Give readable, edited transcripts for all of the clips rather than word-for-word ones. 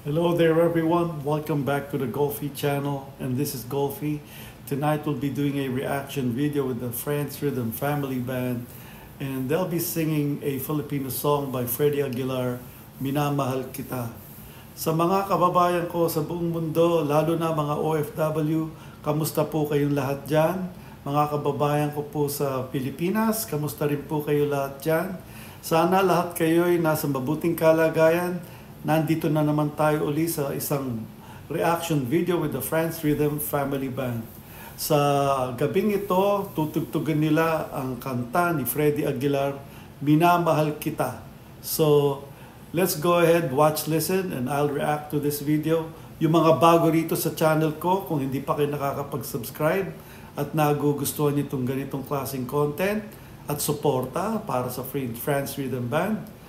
Hello there everyone, welcome back to the Golfy channel, and this is Golfy. Tonight we'll be doing a reaction video with the France Rhythm Family Band, and they'll be singing a Filipino song by Freddie Aguilar, Minamahal Kita. Sa mga kababayan ko sa buong mundo, lalo na mga OFW, kamusta po kayong lahat dyan? Mga kababayan ko po sa Pilipinas, kamusta rin po kayo lahat dyan? Sana lahat kayo'y nasa mabuting kalagayan. Nandito na naman tayo uli sa isang reaction video with the France Rhythm Family Band. Sa gabing ito, tutugtugan nila ang kanta ni Freddie Aguilar, Minamahal Kita. So, let's go ahead, watch, listen, and I'll react to this video. Yung mga bago rito sa channel ko, kung hindi pa kayo nakakapag-subscribe at nagugustuhan nyo itong ganitong klaseng content at suporta para sa France Rhythm Band,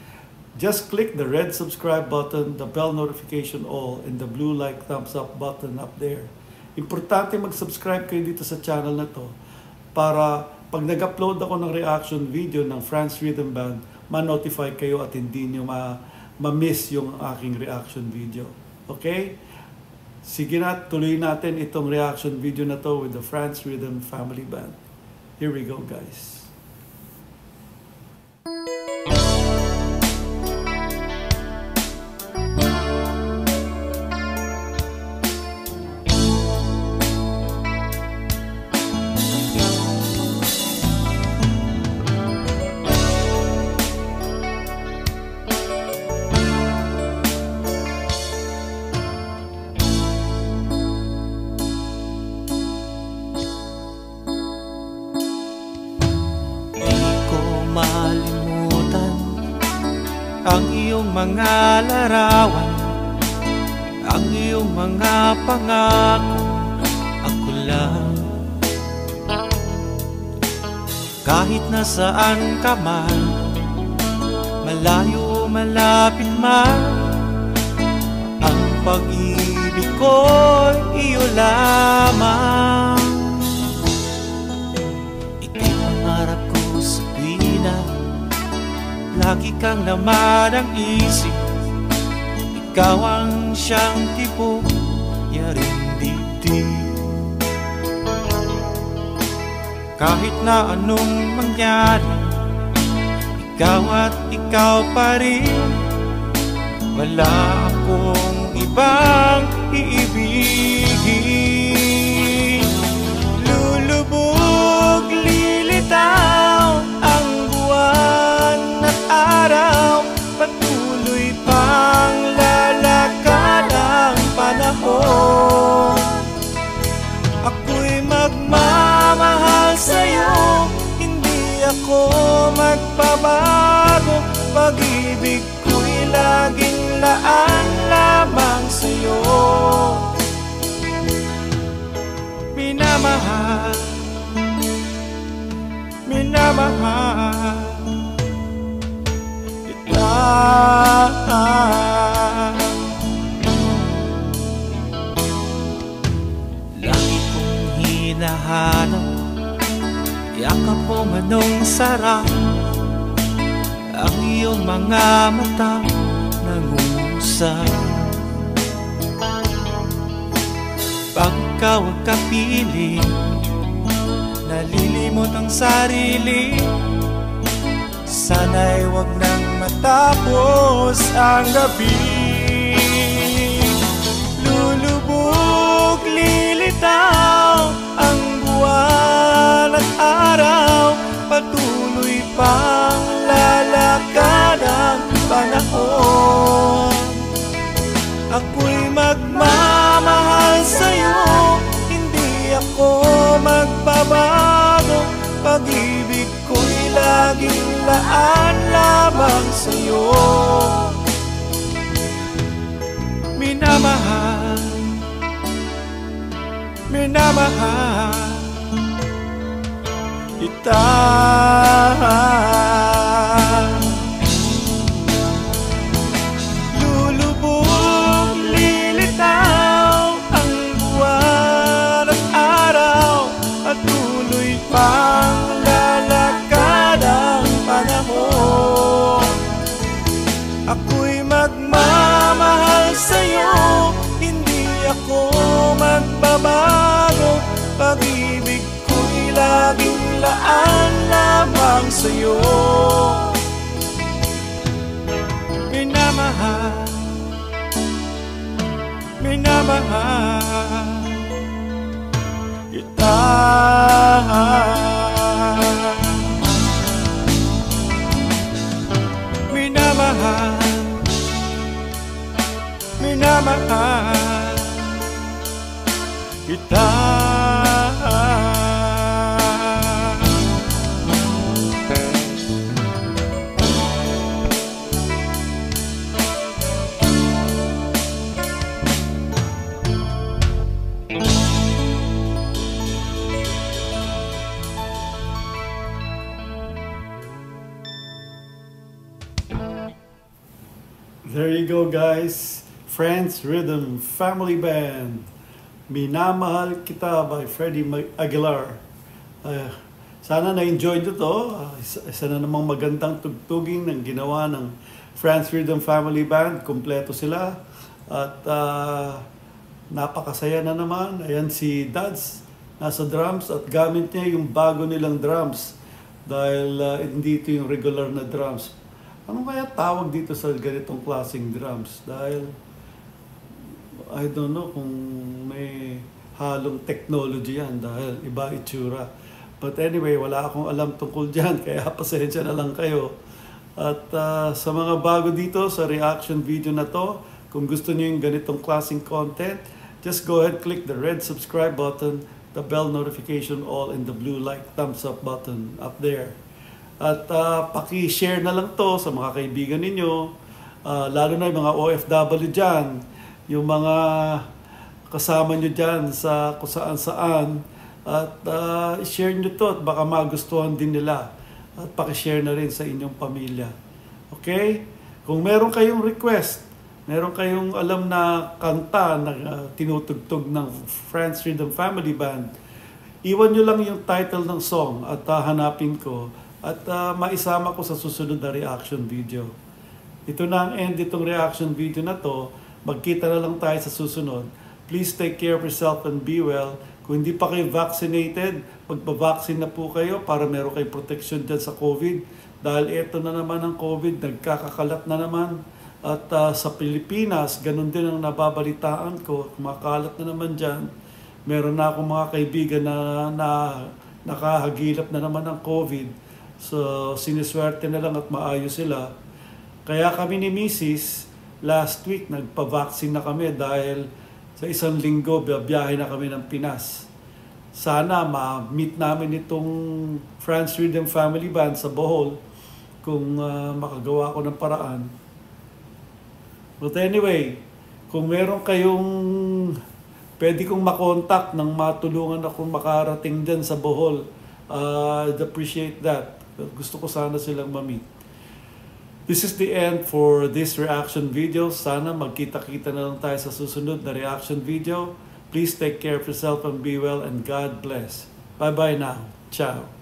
just click the red subscribe button, the bell notification all, and the blue like thumbs up button up there. Importante mag-subscribe kayo dito sa channel na to para pag nag-upload ako ng reaction video ng France Rhythm Band, ma-notify kayo at hindi nyo ma-miss yung aking reaction video. Okay? Sige na, tuloy natin itong reaction video na to with the France Rhythm Family Band. Here we go, guys. Malimutan ang iyong mga larawan, ang iyong mga pangako, ako lang. Kahit nasaan ka man, malayo o malapit man, ang pag-ibig ko'y iyo lamang. Ika'y pangarap ko sa tuwina, lagi kang laman ang isip. Ikaw ang siyang tipo, yaring dibdib. Kahit na anong mangyari, ikaw at ikaw pa rin. Wala akong ibang iibigin. Lulubog, lilitaw ang buwan at araw, patuloy pang lalakad ang panahon. Ako'y magmamahal sa'yo, hindi ako magbabago. Pag-ibig ko'y laging laan lamang sa'yo. Minamahal, minamahal kita. Lagi kong hinahanap, yakap mo manong sarap, ang iyong mga mata nangusap. Pag ikaw ang kapili, nalilimot ang sarili. Sana'y wag nang matapos ang gabi. Lulubog, lilitaw ang buwan at araw, patuloy pang lalakad ang panahon. Ako'y magmamahal sa'yo, hindi ako magbabago. Pag-ibig ko'y laging laan lamang sa'yo. Minamahal, minamahal kita. Lulubog, lilitaw ang buwan at araw, patuloy pang lalakad ang panahon. Ako'y magmamahal sa'yo, dumaan lamang sa'yo. Minamahal, minamahal kita. Minamahal, minamahal kita. There you go, guys. Friends Rhythm Family Band. Minamahal Kita by Freddie Aguilar. Sana na-enjoy nyo to. Isa na namang magandang tugtugin ng ginawa ng Friends Rhythm Family Band. Kompleto sila. At napakasaya na naman. Ayan si Dads nasa drums at gamit niya yung bago nilang drums. Dahil hindi ito yung regular na drums. Ano kaya tawag dito sa ganitong klaseng drums? Dahil, I don't know kung may halong technology yan dahil iba itsura. But anyway, wala akong alam tungkol dyan, kaya pasensya na lang kayo. At sa mga bago dito sa reaction video na to, kung gusto niyo yung ganitong klaseng content, just go ahead, click the red subscribe button, the bell notification all, and the blue like thumbs up button up there. At paki-share na lang to sa mga kaibigan ninyo, lalo na yung mga OFW dyan, yung mga kasama nyo dyan sa kung saan-saan, at share nyo to at baka magustuhan din nila. At paki-share na rin sa inyong pamilya. Okay? Kung meron kayong request, meron kayong alam na kanta na tinutugtog ng Friends Rhythm Family Band, iwan nyo lang yung title ng song at hanapin ko. At maisama ko sa susunod na reaction video. Ito na ang end itong reaction video na to. Magkita na lang tayo sa susunod. Please take care of yourself and be well. Kung hindi pa kayo vaccinated, magpa-vaccine na po kayo para meron kayong protection dyan sa COVID. Dahil ito na naman ang COVID, nagkakakalat na naman. At sa Pilipinas, ganun din ang nababalitaan ko. Kumakalat na naman dyan. Meron na akong mga kaibigan na nakahagilap na naman ng COVID. So, siniswerte na lang at maayos sila. Kaya kami ni Mrs. last week, nagpa-vaccine na kami dahil sa isang linggo, biyahe na kami ng Pinas. Sana ma-meet namin itong Friends Rhythm Family Band sa Bohol kung makagawa ko ng paraan. But anyway, kung meron kayong pwede kong makontak nang matulungan akong makarating dyan sa Bohol, I'd appreciate that. Gusto ko sana silang ma-meet. This is the end for this reaction video. Sana magkita-kita na lang tayo sa susunod na reaction video. Please take care of yourself and be well, and God bless. Bye-bye now. Ciao.